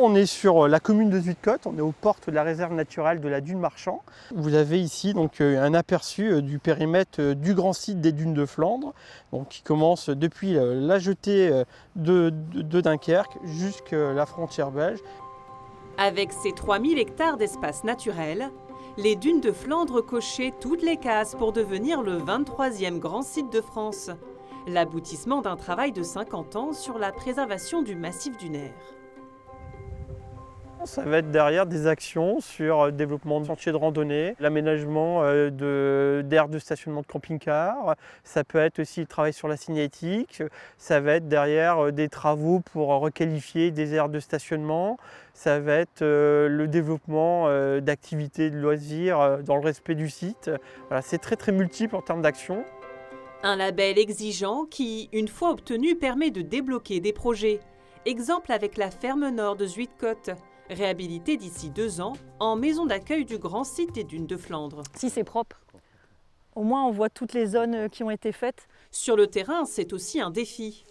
on est sur la commune de Zuydcote, on est aux portes de la réserve naturelle de la dune Marchand. Vous avez ici donc un aperçu du périmètre du grand site des dunes de Flandre, donc qui commence depuis la jetée de Dunkerque jusqu'à la frontière belge. Avec ses 3000 hectares d'espace naturel, les dunes de Flandre cochaient toutes les cases pour devenir le 23e grand site de France. L'aboutissement d'un travail de 50 ans sur la préservation du massif dunaire. Ça va être derrière des actions sur le développement de sentiers de randonnée, l'aménagement d'aires de stationnement de camping-car. Ça peut être aussi le travail sur la signalétique. Ça va être derrière des travaux pour requalifier des aires de stationnement. Ça va être le développement d'activités de loisirs dans le respect du site. Voilà, c'est très multiple en termes d'action. Un label exigeant qui, une fois obtenu, permet de débloquer des projets. Exemple avec la ferme nord de Zuydcote, réhabilitée d'ici 2 ans en maison d'accueil du grand site des dunes de Flandre. Si c'est propre, au moins on voit toutes les zones qui ont été faites. Sur le terrain, c'est aussi un défi.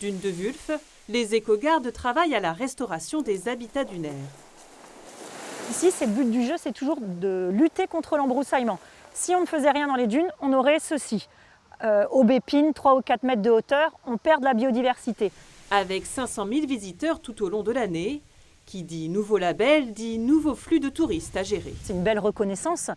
Dunes de Wulf, les éco-gardes travaillent à la restauration des habitats dunaires. Ici, c'est le but du jeu, c'est toujours de lutter contre l'embroussaillement. Si on ne faisait rien dans les dunes, on aurait ceci. Aubépine, 3 ou 4 mètres de hauteur, on perd de la biodiversité. Avec 500 000 visiteurs tout au long de l'année, qui dit nouveau label, dit nouveau flux de touristes à gérer. C'est une belle reconnaissance,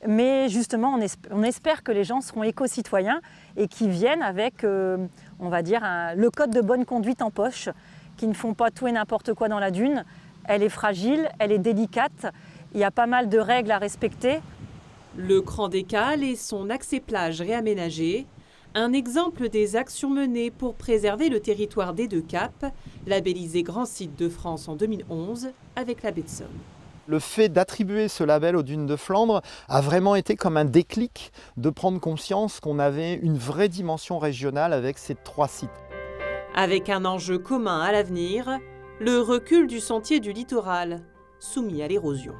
mais justement, on espère que les gens seront éco-citoyens et qui viennent avec, on va dire, le code de bonne conduite en poche, qui ne font pas tout et n'importe quoi dans la dune. Elle est fragile, elle est délicate, il y a pas mal de règles à respecter. Le cran des cales et son accès plage réaménagé, un exemple des actions menées pour préserver le territoire des Deux Caps, labellisé Grand Site de France en 2011 avec la baie de Somme. Le fait d'attribuer ce label aux dunes de Flandre a vraiment été comme un déclic de prendre conscience qu'on avait une vraie dimension régionale avec ces 3 sites. Avec un enjeu commun à l'avenir, le recul du sentier du littoral, soumis à l'érosion.